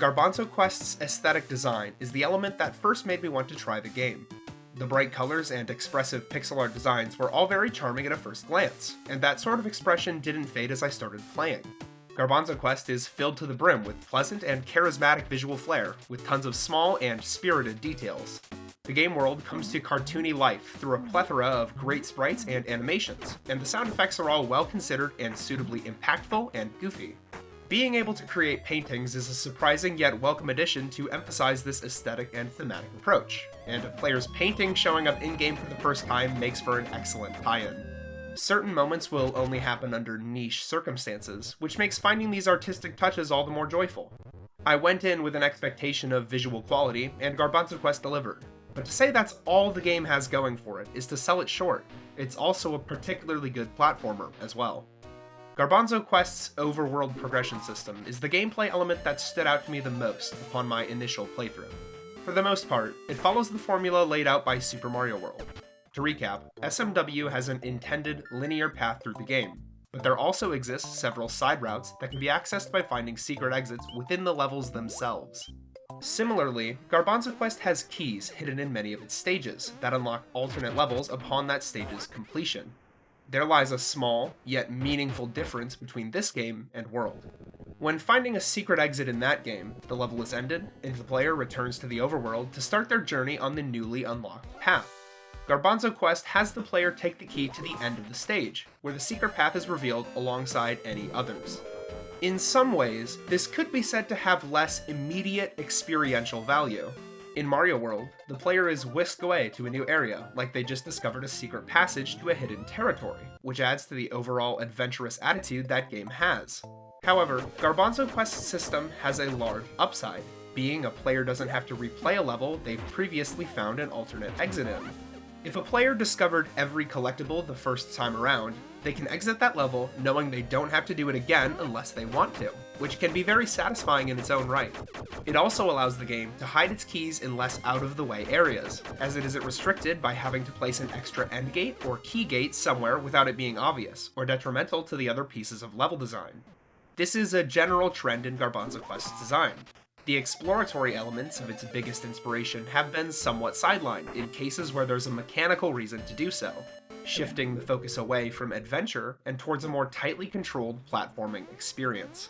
Garbanzo Quest's aesthetic design is the element that first made me want to try the game. The bright colors and expressive pixel art designs were all very charming at a first glance, and that sort of expression didn't fade as I started playing. Garbanzo Quest is filled to the brim with pleasant and charismatic visual flair, with tons of small and spirited details. The game world comes to cartoony life through a plethora of great sprites and animations, and the sound effects are all well considered and suitably impactful and goofy. Being able to create paintings is a surprising yet welcome addition to emphasize this aesthetic and thematic approach, and a player's painting showing up in-game for the first time makes for an excellent tie-in. Certain moments will only happen under niche circumstances, which makes finding these artistic touches all the more joyful. I went in with an expectation of visual quality, and Garbanzo Quest delivered. But to say that's all the game has going for it is to sell it short. It's also a particularly good platformer as well. Garbanzo Quest's Overworld progression system is the gameplay element that stood out to me the most upon my initial playthrough. For the most part, it follows the formula laid out by Super Mario World. To recap, SMW has an intended linear path through the game, but there also exist several side routes that can be accessed by finding secret exits within the levels themselves. Similarly, Garbanzo Quest has keys hidden in many of its stages that unlock alternate levels upon that stage's completion. There lies a small, yet meaningful difference between this game and World. When finding a secret exit in that game, the level is ended, and the player returns to the overworld to start their journey on the newly unlocked path. Garbanzo Quest has the player take the key to the end of the stage, where the secret path is revealed alongside any others. In some ways, this could be said to have less immediate experiential value. In Mario World, the player is whisked away to a new area, like they just discovered a secret passage to a hidden territory, which adds to the overall adventurous attitude that game has. However, Garbanzo Quest's system has a large upside, being a player doesn't have to replay a level they've previously found an alternate exit in. If a player discovered every collectible the first time around, they can exit that level knowing they don't have to do it again unless they want to, which can be very satisfying in its own right. It also allows the game to hide its keys in less out-of-the-way areas, as it isn't restricted by having to place an extra end gate or key gate somewhere without it being obvious, or detrimental to the other pieces of level design. This is a general trend in Garbanzo Quest's design. The exploratory elements of its biggest inspiration have been somewhat sidelined in cases where there's a mechanical reason to do so, shifting the focus away from adventure and towards a more tightly controlled platforming experience.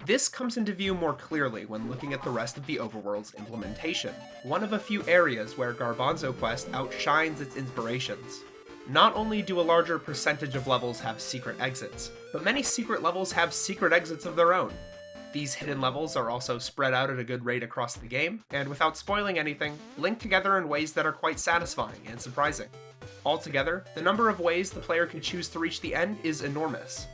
This comes into view more clearly when looking at the rest of the Overworld's implementation, one of a few areas where Garbanzo Quest outshines its inspirations. Not only do a larger percentage of levels have secret exits, but many secret levels have secret exits of their own. These hidden levels are also spread out at a good rate across the game, and without spoiling anything, linked together in ways that are quite satisfying and surprising. Altogether, the number of ways the player can choose to reach the end is enormous.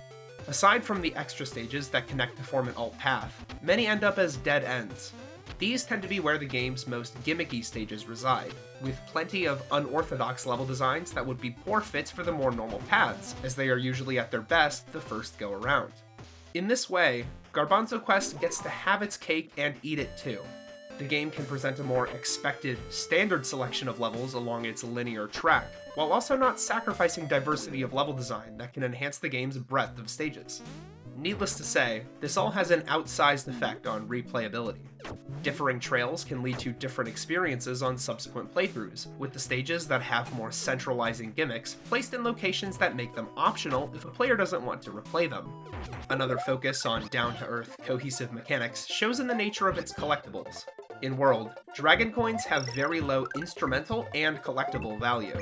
Aside from the extra stages that connect to form an alt path, many end up as dead ends. These tend to be where the game's most gimmicky stages reside, with plenty of unorthodox level designs that would be poor fits for the more normal paths, as they are usually at their best the first go around. In this way, Garbanzo Quest gets to have its cake and eat it too. The game can present a more expected, standard selection of levels along its linear track, while also not sacrificing diversity of level design that can enhance the game's breadth of stages. Needless to say, this all has an outsized effect on replayability. Differing trails can lead to different experiences on subsequent playthroughs, with the stages that have more centralizing gimmicks placed in locations that make them optional if a player doesn't want to replay them. Another focus on down-to-earth, cohesive mechanics shows in the nature of its collectibles. In World, Dragon Coins have very low instrumental and collectible value.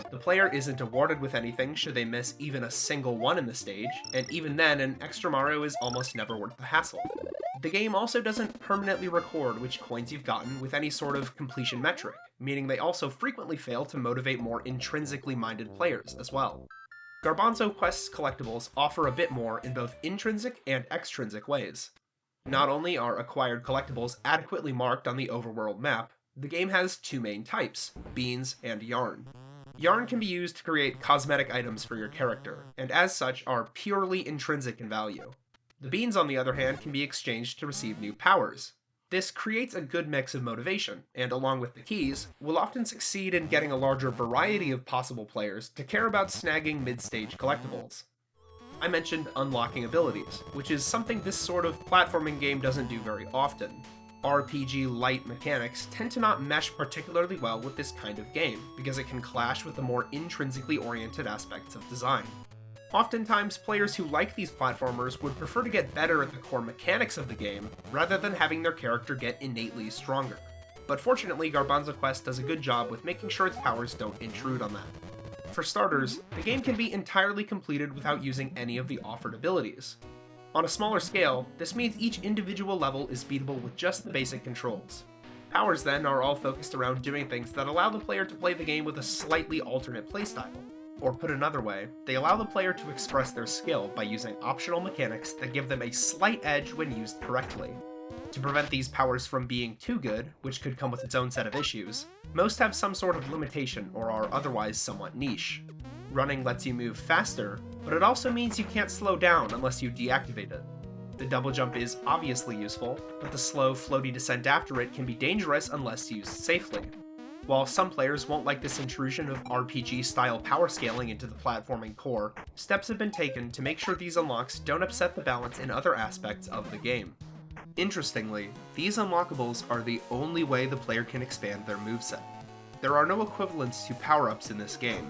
The player isn't awarded with anything should they miss even a single one in the stage, and even then an extra Mario is almost never worth the hassle. The game also doesn't permanently record which coins you've gotten with any sort of completion metric, meaning they also frequently fail to motivate more intrinsically minded players as well. Garbanzo Quest's collectibles offer a bit more in both intrinsic and extrinsic ways. Not only are acquired collectibles adequately marked on the Overworld map, the game has two main types, beans and yarn. Yarn can be used to create cosmetic items for your character, and as such are purely intrinsic in value. The beans, on the other hand, can be exchanged to receive new powers. This creates a good mix of motivation, and along with the keys, will often succeed in getting a larger variety of possible players to care about snagging mid-stage collectibles. I mentioned unlocking abilities, which is something this sort of platforming game doesn't do very often. RPG-light mechanics tend to not mesh particularly well with this kind of game, because it can clash with the more intrinsically oriented aspects of design. Oftentimes, players who like these platformers would prefer to get better at the core mechanics of the game, rather than having their character get innately stronger. But fortunately, Garbanzo Quest does a good job with making sure its powers don't intrude on that. For starters, the game can be entirely completed without using any of the offered abilities. On a smaller scale, this means each individual level is beatable with just the basic controls. Powers then are all focused around doing things that allow the player to play the game with a slightly alternate playstyle. Or put another way, they allow the player to express their skill by using optional mechanics that give them a slight edge when used correctly. To prevent these powers from being too good, which could come with its own set of issues, most have some sort of limitation or are otherwise somewhat niche. Running lets you move faster, but it also means you can't slow down unless you deactivate it. The double jump is obviously useful, but the slow, floaty descent after it can be dangerous unless used safely. While some players won't like this intrusion of RPG-style power scaling into the platforming core, steps have been taken to make sure these unlocks don't upset the balance in other aspects of the game. Interestingly, these unlockables are the only way the player can expand their moveset. There are no equivalents to power-ups in this game.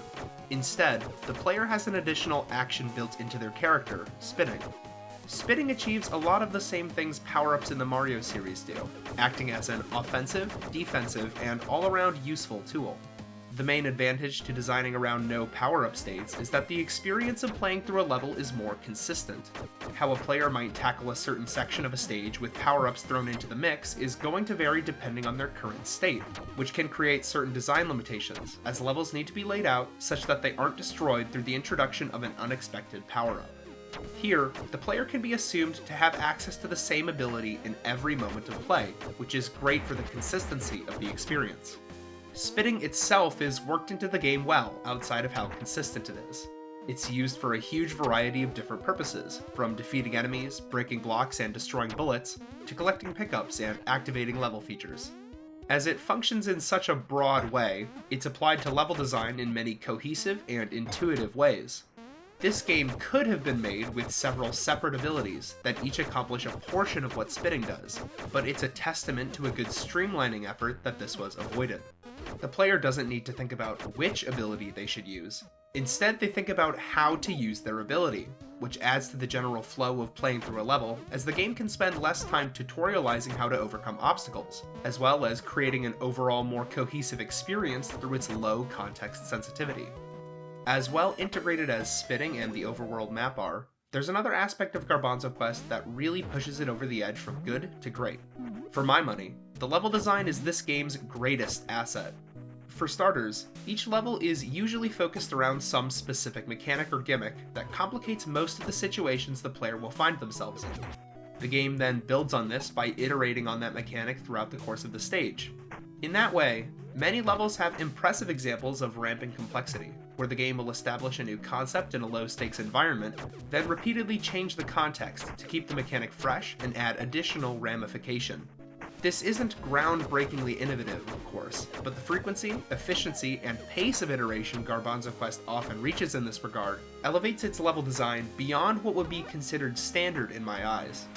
Instead, the player has an additional action built into their character, spinning. Spinning achieves a lot of the same things power-ups in the Mario series do, acting as an offensive, defensive, and all-around useful tool. The main advantage to designing around no power-up states is that the experience of playing through a level is more consistent. How a player might tackle a certain section of a stage with power-ups thrown into the mix is going to vary depending on their current state, which can create certain design limitations, as levels need to be laid out such that they aren't destroyed through the introduction of an unexpected power-up. Here, the player can be assumed to have access to the same ability in every moment of play, which is great for the consistency of the experience. Spinning itself is worked into the game well outside of how consistent it is. It's used for a huge variety of different purposes, from defeating enemies, breaking blocks and destroying bullets, to collecting pickups and activating level features. As it functions in such a broad way, it's applied to level design in many cohesive and intuitive ways. This game could have been made with several separate abilities that each accomplish a portion of what spinning does, but it's a testament to a good streamlining effort that this was avoided. The player doesn't need to think about which ability they should use. Instead, they think about how to use their ability, which adds to the general flow of playing through a level, as the game can spend less time tutorializing how to overcome obstacles, as well as creating an overall more cohesive experience through its low context sensitivity. As well integrated as spinning and the Overworld map are, there's another aspect of Garbanzo Quest that really pushes it over the edge from good to great. For my money, the level design is this game's greatest asset. For starters, each level is usually focused around some specific mechanic or gimmick that complicates most of the situations the player will find themselves in. The game then builds on this by iterating on that mechanic throughout the course of the stage. In that way, many levels have impressive examples of rampant complexity, where the game will establish a new concept in a low-stakes environment, then repeatedly change the context to keep the mechanic fresh and add additional ramification. This isn't groundbreakingly innovative, of course, but the frequency, efficiency, and pace of iteration Garbanzo Quest often reaches in this regard elevates its level design beyond what would be considered standard in my eyes.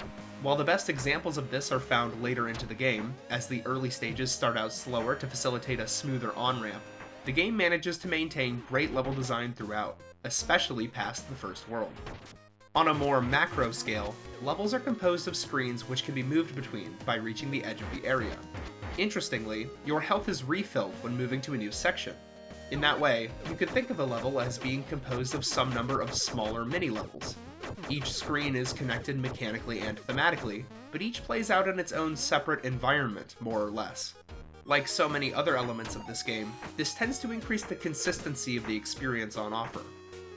While the best examples of this are found later into the game, as the early stages start out slower to facilitate a smoother on-ramp, the game manages to maintain great level design throughout, especially past the first world. On a more macro scale, levels are composed of screens which can be moved between by reaching the edge of the area. Interestingly, your health is refilled when moving to a new section. In that way, you could think of a level as being composed of some number of smaller mini-levels. Each screen is connected mechanically and thematically, but each plays out in its own separate environment, more or less. Like so many other elements of this game, this tends to increase the consistency of the experience on offer.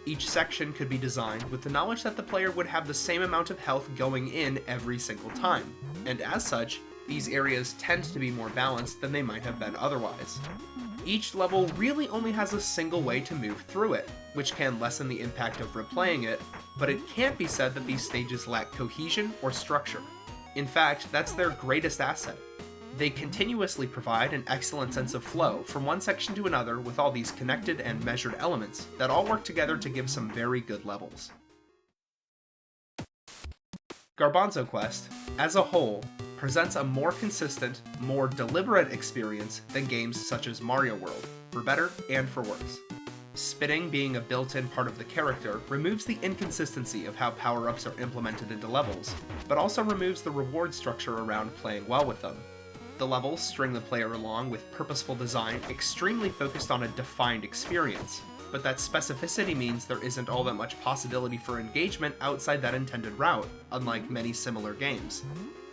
Each section could be designed with the knowledge that the player would have the same amount of health going in every single time, and as such, these areas tend to be more balanced than they might have been otherwise. Each level really only has a single way to move through it, which can lessen the impact of replaying it, but it can't be said that these stages lack cohesion or structure. In fact, that's their greatest asset. They continuously provide an excellent sense of flow from one section to another with all these connected and measured elements that all work together to give some very good levels. Garbanzo Quest, as a whole, presents a more consistent, more deliberate experience than games such as Mario World, for better and for worse. Spinning being a built-in part of the character removes the inconsistency of how power-ups are implemented into levels, but also removes the reward structure around playing well with them. The levels string the player along with purposeful design extremely focused on a defined experience, but that specificity means there isn't all that much possibility for engagement outside that intended route, unlike many similar games.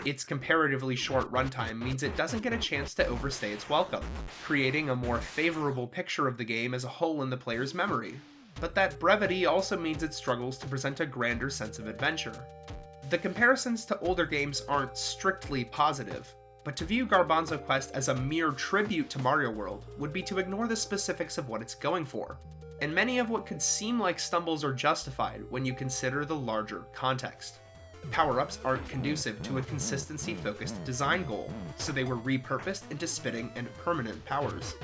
Its comparatively short runtime means it doesn't get a chance to overstay its welcome, creating a more favorable picture of the game as a whole in the player's memory. But that brevity also means it struggles to present a grander sense of adventure. The comparisons to older games aren't strictly positive, but to view Garbanzo Quest as a mere tribute to Mario World would be to ignore the specifics of what it's going for, and many of what could seem like stumbles are justified when you consider the larger context. Power-ups aren't conducive to a consistency-focused design goal, so they were repurposed into spinning and permanent powers.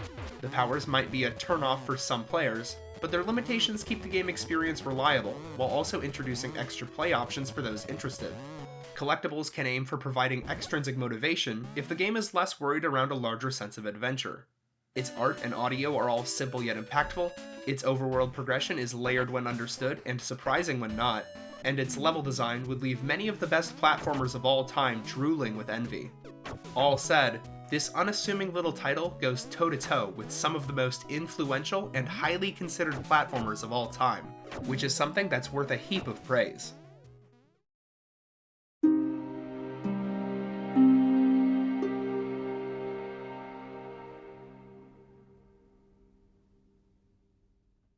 The powers might be a turn-off for some players, but their limitations keep the game experience reliable, while also introducing extra play options for those interested. Collectibles can aim for providing extrinsic motivation if the game is less worried around a larger sense of adventure. Its art and audio are all simple yet impactful, its overworld progression is layered when understood and surprising when not, and its level design would leave many of the best platformers of all time drooling with envy. All said, this unassuming little title goes toe-to-toe with some of the most influential and highly considered platformers of all time, which is something that's worth a heap of praise.